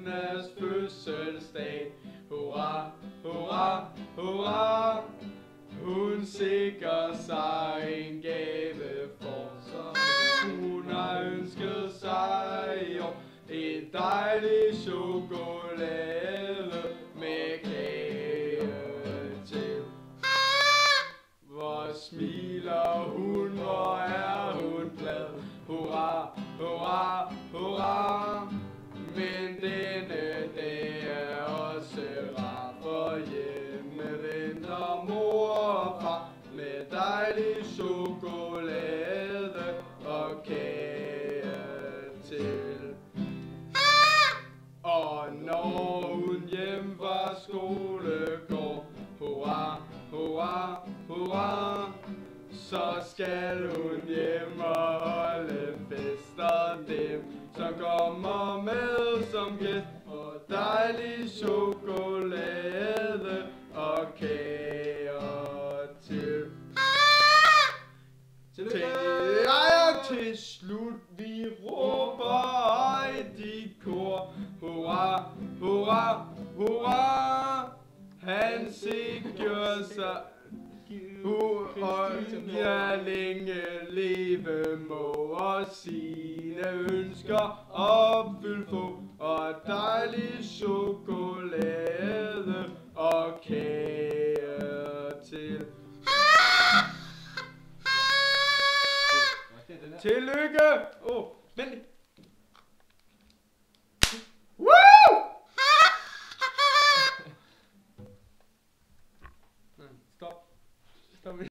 Jonas fødselsdag. Hurra, hurra, hurra. Hun sikrer sig en gave for, som hun har ønsket sig i år. En dejlig chokolade med kage til. Hvor smiler hun, hvor er hun glad. Hurra, hurra, hurra. Men denne dag er også rar, for hjemme venter mor og far med dejlig chokolade og kage til. Og når hun hjem fra skole går, hurra, hurra, hurra, så skal hun hjem og holde fest, og dem, som kommer med som gæst, og dejlig chokolade og kager til. Til slut vi råber højt i kor, hurra, hurra, hurra. Han sikrer sig og længe leve må, og sine ønsker opfyldt få, og dejlig chokolade og kage til. Tillykke! Vent